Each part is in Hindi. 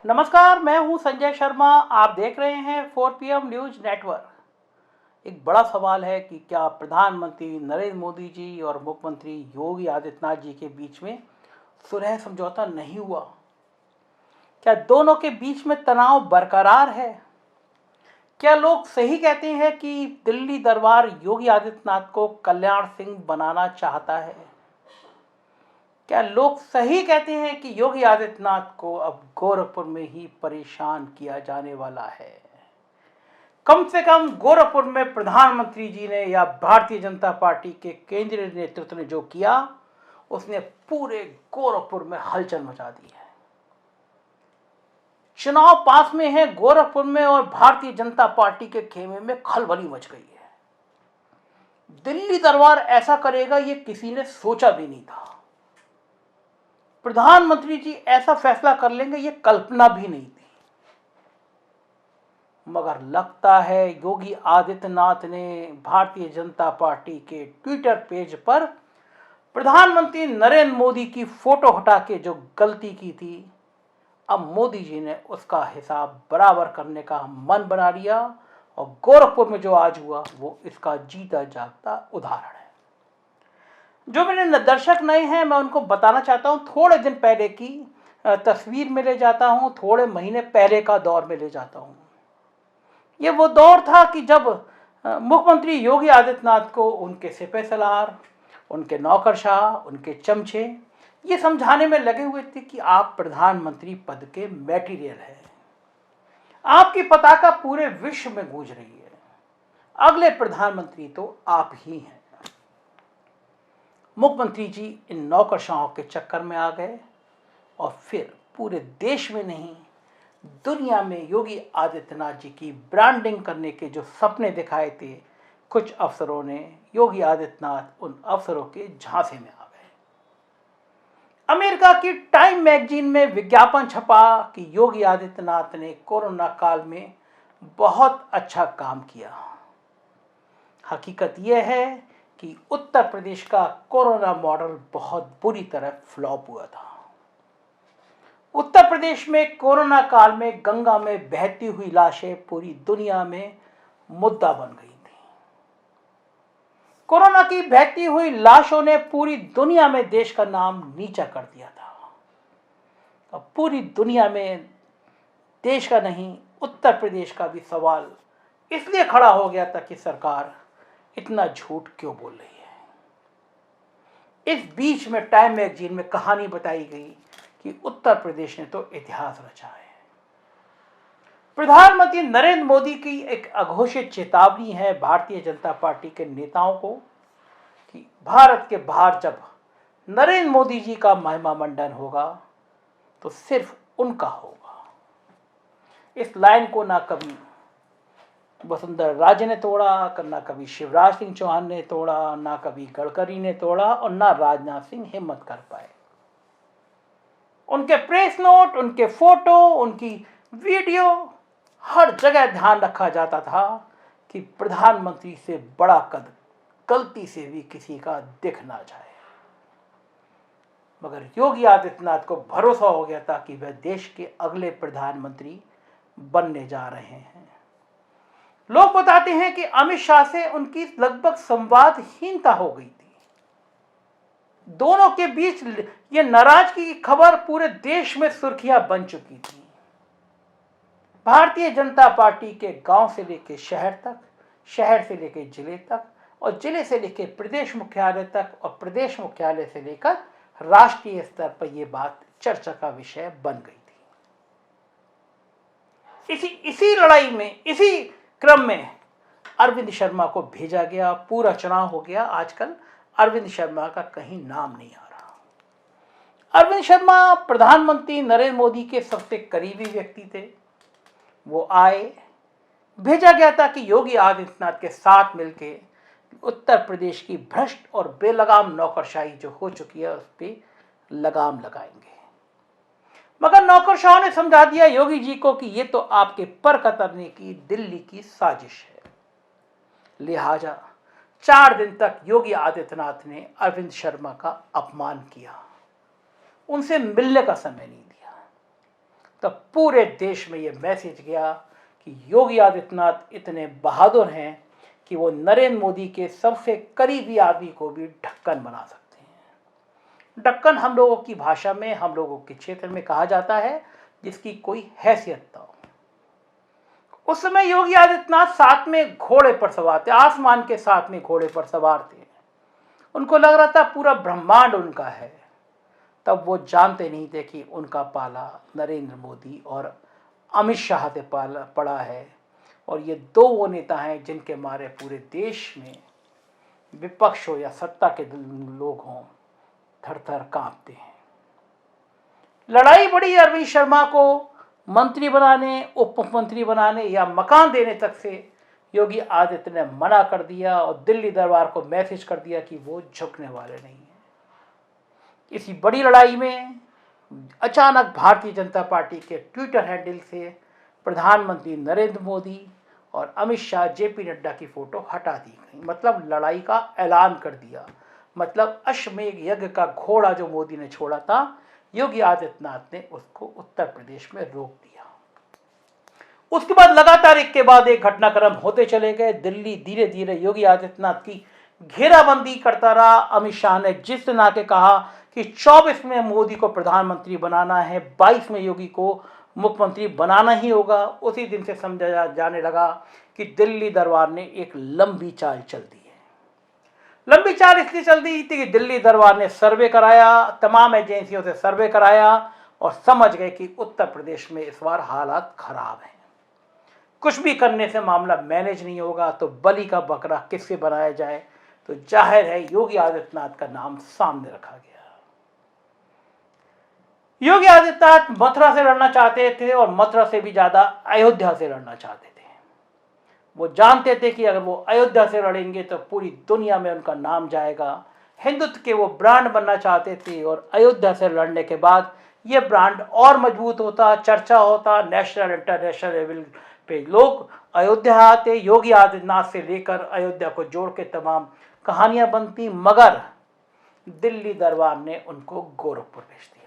नमस्कार, मैं हूं संजय शर्मा। आप देख रहे हैं 4 PM न्यूज नेटवर्क। एक बड़ा सवाल है कि क्या प्रधानमंत्री नरेंद्र मोदी जी और मुख्यमंत्री योगी आदित्यनाथ जी के बीच में सुलह समझौता नहीं हुआ? क्या दोनों के बीच में तनाव बरकरार है? क्या लोग सही कहते हैं कि दिल्ली दरबार योगी आदित्यनाथ को कल्याण सिंह बनाना चाहता है? क्या लोग सही कहते हैं कि योगी आदित्यनाथ को अब गोरखपुर में ही परेशान किया जाने वाला है? कम से कम गोरखपुर में प्रधानमंत्री जी ने या भारतीय जनता पार्टी के केंद्रीय नेतृत्व ने जो किया, उसने पूरे गोरखपुर में हलचल मचा दी है। चुनाव पास में है गोरखपुर में और भारतीय जनता पार्टी के खेमे में खलबली मच गई है। दिल्ली दरबार ऐसा करेगा ये किसी ने सोचा भी नहीं था। प्रधानमंत्री जी ऐसा फैसला कर लेंगे ये कल्पना भी नहीं थी। मगर लगता है योगी आदित्यनाथ ने भारतीय जनता पार्टी के ट्विटर पेज पर प्रधानमंत्री नरेंद्र मोदी की फोटो हटा के जो गलती की थी, अब मोदी जी ने उसका हिसाब बराबर करने का मन बना लिया और गोरखपुर में जो आज हुआ वो इसका जीता जागता उदाहरण है। जो मेरे दर्शक नए हैं, मैं उनको बताना चाहता हूँ, थोड़े दिन पहले की तस्वीर में ले जाता हूँ, थोड़े महीने पहले का दौर में ले जाता हूँ। ये वो दौर था कि जब मुख्यमंत्री योगी आदित्यनाथ को उनके सिपहसालार, उनके नौकरशाह, उनके चमचे ये समझाने में लगे हुए थे कि आप प्रधानमंत्री पद के मैटीरियल हैं, आपकी पताका पूरे विश्व में गूंज रही है, अगले प्रधानमंत्री तो आप ही हैं। मुख्यमंत्री जी इन नौकरशाहों के चक्कर में आ गए और फिर पूरे देश में नहीं, दुनिया में योगी आदित्यनाथ जी की ब्रांडिंग करने के जो सपने दिखाए थे कुछ अफसरों ने, योगी आदित्यनाथ उन अफसरों के झांसे में आ गए। अमेरिका की टाइम मैगजीन में विज्ञापन छपा कि योगी आदित्यनाथ ने कोरोना काल में बहुत अच्छा काम किया। हकीकत यह है कि उत्तर प्रदेश का कोरोना मॉडल बहुत बुरी तरह फ्लॉप हुआ था। उत्तर प्रदेश में कोरोना काल में गंगा में बहती हुई लाशें पूरी दुनिया में मुद्दा बन गई थी। कोरोना की बहती हुई लाशों ने पूरी दुनिया में देश का नाम नीचा कर दिया था। अब पूरी दुनिया में देश का नहीं, उत्तर प्रदेश का भी सवाल इसलिए खड़ा हो गया था कि सरकार इतना झूठ क्यों बोल रही है। इस बीच में टाइम मैगजीन में कहानी बताई गई कि उत्तर प्रदेश ने तो इतिहास रचा है। प्रधानमंत्री नरेंद्र मोदी की एक अघोषित चेतावनी है भारतीय जनता पार्टी के नेताओं को कि भारत के बाहर जब नरेंद्र मोदी जी का महिमा मंडन होगा तो सिर्फ उनका होगा। इस लाइन को ना कभी वसुंधरा राजे ने तोड़ा, ना कभी शिवराज सिंह चौहान ने तोड़ा, ना कभी गडकरी ने तोड़ा और ना राजनाथ सिंह हिम्मत कर पाए। उनके प्रेस नोट, उनके फोटो, उनकी वीडियो, हर जगह ध्यान रखा जाता था कि प्रधानमंत्री से बड़ा कद गलती से भी किसी का दिख ना जाए। मगर योगी आदित्यनाथ को भरोसा हो गया था कि वह देश के अगले प्रधानमंत्री बनने जा रहे हैं। लोग बताते हैं कि अमित शाह से उनकी लगभग संवादहीनता हो गई थी। दोनों के बीच ये नाराजगी की खबर पूरे देश में सुर्खियां बन चुकी थी। भारतीय जनता पार्टी के गांव से लेकर शहर तक, शहर से लेकर जिले तक और जिले से लेकर प्रदेश मुख्यालय तक और प्रदेश मुख्यालय से लेकर राष्ट्रीय स्तर पर यह बात चर्चा का विषय बन गई थी। इसी लड़ाई में, इसी क्रम में अरविंद शर्मा को भेजा गया। पूरा चुनाव हो गया, आजकल अरविंद शर्मा का कहीं नाम नहीं आ रहा। अरविंद शर्मा प्रधानमंत्री नरेंद्र मोदी के सबसे करीबी व्यक्ति थे। वो आए, भेजा गया था कि योगी आदित्यनाथ के साथ मिलकर उत्तर प्रदेश की भ्रष्ट और बेलगाम नौकरशाही जो हो चुकी है उस पर लगाम लगाएंगे। मगर नौकरशाहों ने समझा दिया योगी जी को कि ये तो आपके पर कतरने की दिल्ली की साजिश है। लिहाजा 4 दिन तक योगी आदित्यनाथ ने अरविंद शर्मा का अपमान किया, उनसे मिलने का समय नहीं दिया। तब पूरे देश में ये मैसेज गया कि योगी आदित्यनाथ इतने बहादुर हैं कि वो नरेंद्र मोदी के सबसे करीबी आदमी को भी ढक्कन बना सकते हैं। ढक्कन हम लोगों की भाषा में, हम लोगों के क्षेत्र में कहा जाता है जिसकी कोई हैसियत ना हो। उस समय योगी आदित्यनाथ साथ में घोड़े पर सवार थे, आसमान के साथ में घोड़े पर सवार थे। उनको लग रहा था पूरा ब्रह्मांड उनका है। तब वो जानते नहीं थे कि उनका पाला नरेंद्र मोदी और अमित शाह से पड़ा है, और ये दो वो नेता हैं जिनके मारे पूरे देश में विपक्ष हो या सत्ता के लोग हों थर थर कांपते हैं। लड़ाई बड़ी अरविंद शर्मा को मंत्री बनाने, उप मुख्यमंत्री बनाने या मकान देने तक से योगी आदित्य ने मना कर दिया और दिल्ली दरबार को मैसेज कर दिया कि वो झुकने वाले नहीं हैं। इसी बड़ी लड़ाई में अचानक भारतीय जनता पार्टी के ट्विटर हैंडल से प्रधानमंत्री नरेंद्र मोदी और अमित शाह, जेपी नड्डा की फोटो हटा दी गई। मतलब लड़ाई का ऐलान कर दिया। मतलब अश्वमेध यज्ञ का घोड़ा जो मोदी ने छोड़ा था, योगी आदित्यनाथ ने उसको उत्तर प्रदेश में रोक दिया। उसके बाद लगातार एक के बाद एक घटनाक्रम होते चले गए। दिल्ली धीरे धीरे योगी आदित्यनाथ की घेराबंदी करता रहा। अमित शाह ने जिस दिन आके कहा कि 24 में मोदी को प्रधानमंत्री बनाना है, 22 में योगी को मुख्यमंत्री बनाना ही होगा, उसी दिन से समझा जाने लगा कि दिल्ली दरबार ने एक लंबी चाल चल दी है। लंबी चाल इसलिए चल दी थी कि दिल्ली दरबार ने सर्वे कराया, तमाम एजेंसियों से सर्वे कराया और समझ गए कि उत्तर प्रदेश में इस बार हालात खराब हैं। कुछ भी करने से मामला मैनेज नहीं होगा, तो बलि का बकरा किससे बनाया जाए, तो जाहिर है योगी आदित्यनाथ का नाम सामने रखा गया। योगी आदित्यनाथ मथुरा से लड़ना चाहते थे और मथुरा से भी ज्यादा अयोध्या से लड़ना चाहते थे। वो जानते थे कि अगर वो अयोध्या से लड़ेंगे तो पूरी दुनिया में उनका नाम जाएगा। हिंदुत्व के वो ब्रांड बनना चाहते थे और अयोध्या से लड़ने के बाद ये ब्रांड और मजबूत होता, चर्चा होता, नेशनल इंटरनेशनल लेवल पे लोग अयोध्या आते। योगी आदित्यनाथ से लेकर अयोध्या को जोड़ के तमाम कहानियां बनती, मगर दिल्ली दरबार ने उनको गोरखपुर भेज दिया।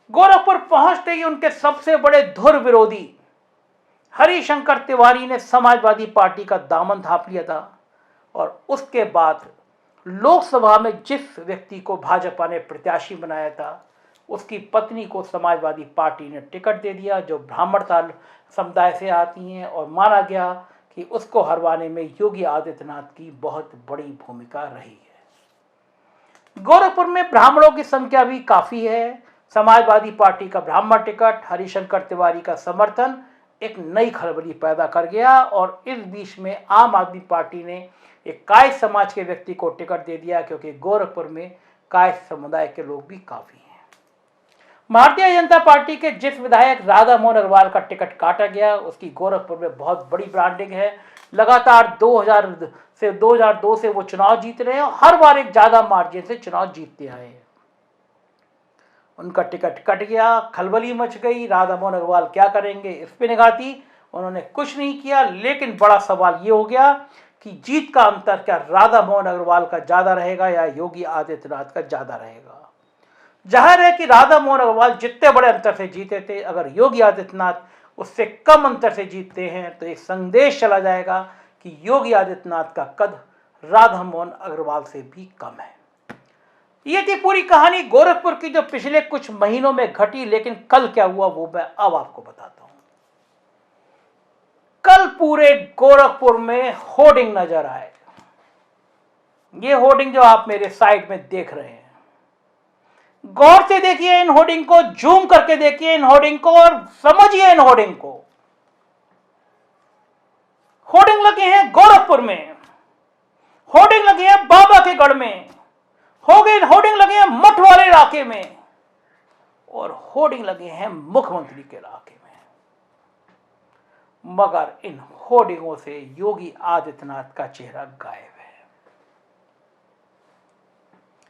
गोरखपुर पहुंचते ही उनके सबसे बड़े धुर विरोधी हरिशंकर तिवारी ने समाजवादी पार्टी का दामन थाप लिया था, और उसके बाद लोकसभा में जिस व्यक्ति को भाजपा ने प्रत्याशी बनाया था, उसकी पत्नी को समाजवादी पार्टी ने टिकट दे दिया, जो ब्राह्मण समुदाय से आती हैं, और माना गया कि उसको हरवाने में योगी आदित्यनाथ की बहुत बड़ी भूमिका रही है। गोरखपुर में ब्राह्मणों की संख्या भी काफी है। समाजवादी पार्टी का ब्राह्मण टिकट, हरिशंकर तिवारी का समर्थन एक नई खलबली पैदा कर गया, और इस बीच में आम आदमी पार्टी ने एक कायस्थ समाज के व्यक्ति को टिकट दे दिया, क्योंकि गोरखपुर में कायस्थ समुदाय के लोग भी काफी हैं। भारतीय जनता पार्टी के जिस विधायक राधा मोहन अग्रवाल का टिकट काटा गया, उसकी गोरखपुर में बहुत बड़ी ब्रांडिंग है। लगातार 2002 से वो चुनाव जीत रहे हैं और हर बार एक ज्यादा मार्जिन से चुनाव जीतते आए हैं। उनका टिकट कट गया, खलबली मच गई। राधा मोहन अग्रवाल क्या करेंगे, इस पे निगाह थी, उन्होंने कुछ नहीं किया। लेकिन बड़ा सवाल ये हो गया कि जीत का अंतर क्या राधा मोहन अग्रवाल का ज्यादा रहेगा या योगी आदित्यनाथ का ज्यादा रहेगा। जाहिर है कि राधा मोहन अग्रवाल जितने बड़े अंतर से जीते थे, अगर योगी आदित्यनाथ उससे कम अंतर से जीतते हैं तो एक संदेश चला जाएगा कि योगी आदित्यनाथ का कद राधा मोहन अग्रवाल से भी कम है। ये थी पूरी कहानी गोरखपुर की, जो पिछले कुछ महीनों में घटी। लेकिन कल क्या हुआ वो मैं अब आपको बताता हूं। कल पूरे गोरखपुर में होर्डिंग नजर आए। ये होर्डिंग जो आप मेरे साइड में देख रहे हैं, गौर से देखिए इन होर्डिंग को, जूम करके देखिए इन होर्डिंग को और समझिए इन होर्डिंग को। होर्डिंग लगे हैं गोरखपुर में, होर्डिंग लगे हैं बाबा के गढ़ में, होर्डिंग लगे हैं मठ वाले इलाके में, और होर्डिंग लगे हैं मुख्यमंत्री के इलाके में। मगर इन होर्डिंगों से योगी आदित्यनाथ का चेहरा गायब है।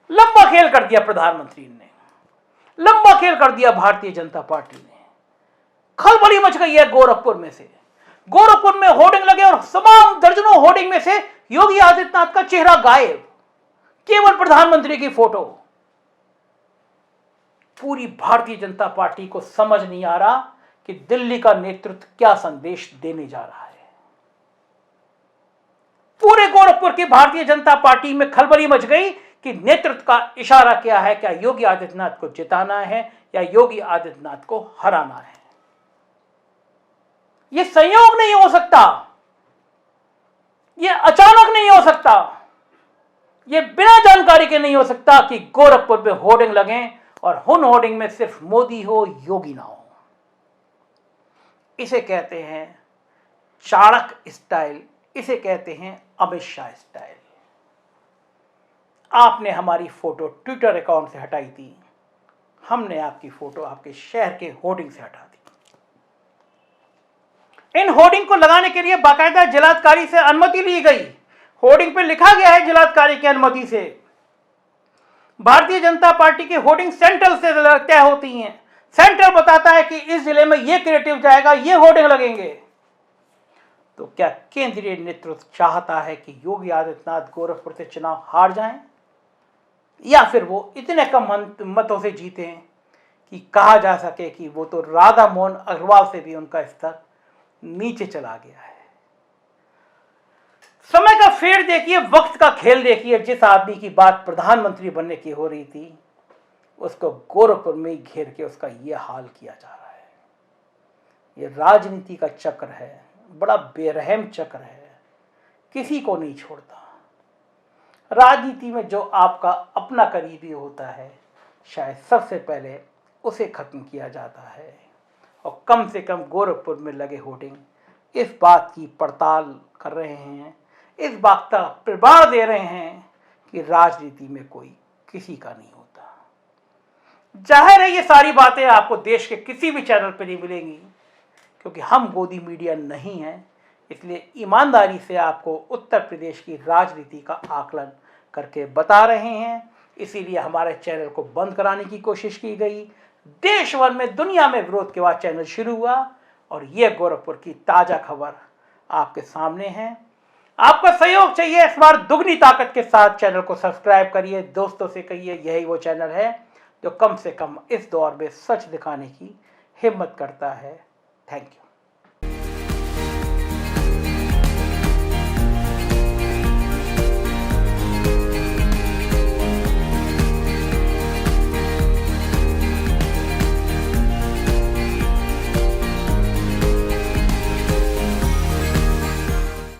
लंबा खेल कर दिया प्रधानमंत्री ने, लंबा खेल कर दिया भारतीय जनता पार्टी ने। खलबली मच गई है गोरखपुर में से। गोरखपुर में होर्डिंग लगे और तमाम दर्जनों होर्डिंग में से योगी आदित्यनाथ का चेहरा गायब, केवल प्रधानमंत्री की फोटो। पूरी भारतीय जनता पार्टी को समझ नहीं आ रहा कि दिल्ली का नेतृत्व क्या संदेश देने जा रहा है। पूरे गोरखपुर की भारतीय जनता पार्टी में खलबली मच गई कि नेतृत्व का इशारा क्या है, क्या योगी आदित्यनाथ को जिताना है या योगी आदित्यनाथ को हराना है। यह संयोग नहीं हो सकता, यह अचानक नहीं हो सकता, यह बिना जानकारी के नहीं हो सकता कि गोरखपुर पे होर्डिंग लगें और उन होर्डिंग में सिर्फ मोदी हो, योगी ना हो। इसे कहते हैं चाणक्य स्टाइल, इसे कहते हैं अमित शाह स्टाइल। आपने हमारी फोटो ट्विटर अकाउंट से हटाई थी, हमने आपकी फोटो आपके शहर के होर्डिंग से हटा दी। इन होर्डिंग को लगाने के लिए बाकायदा जिलाधिकारी से अनुमति ली गई। होर्डिंग पे लिखा गया है जिलाधिकारी की अनुमति से। भारतीय जनता पार्टी के होर्डिंग सेंट्रल से तय होती हैं। सेंट्रल बताता है कि इस जिले में ये क्रिएटिव जाएगा, ये होर्डिंग लगेंगे। तो क्या केंद्रीय नेतृत्व चाहता है कि योगी आदित्यनाथ गोरखपुर से चुनाव हार जाएं, या फिर वो इतने कम मतों से जीते हैं कि कहा जा सके कि वो तो राधा मोहन अग्रवाल से भी उनका स्तर नीचे चला गया है। समय का फेर देखिए, वक्त का खेल देखिए। जिस आदमी की बात प्रधानमंत्री बनने की हो रही थी, उसको गोरखपुर में ही घेर के उसका यह हाल किया जा रहा है। यह राजनीति का चक्र है, बड़ा बेरहम चक्र है, किसी को नहीं छोड़ता। राजनीति में जो आपका अपना करीबी होता है, शायद सबसे पहले उसे खत्म किया जाता है। और कम से कम गोरखपुर में लगे होर्डिंग इस बात की पड़ताल कर रहे हैं, इस बात का प्रमाण दे रहे हैं कि राजनीति में कोई किसी का नहीं होता। जाहिर है ये सारी बातें आपको देश के किसी भी चैनल पर नहीं मिलेंगी, क्योंकि हम गोदी मीडिया नहीं हैं। इसलिए ईमानदारी से आपको उत्तर प्रदेश की राजनीति का आकलन करके बता रहे हैं। इसीलिए हमारे चैनल को बंद कराने की कोशिश की गई। देश भर में, दुनिया में विरोध के बाद चैनल शुरू हुआ और ये गोरखपुर की ताज़ा खबर आपके सामने है। आपका सहयोग चाहिए, इस बार दुगनी ताकत के साथ चैनल को सब्सक्राइब करिए, दोस्तों से कहिए यही वो चैनल है जो कम से कम इस दौर में सच दिखाने की हिम्मत करता है। Thank you.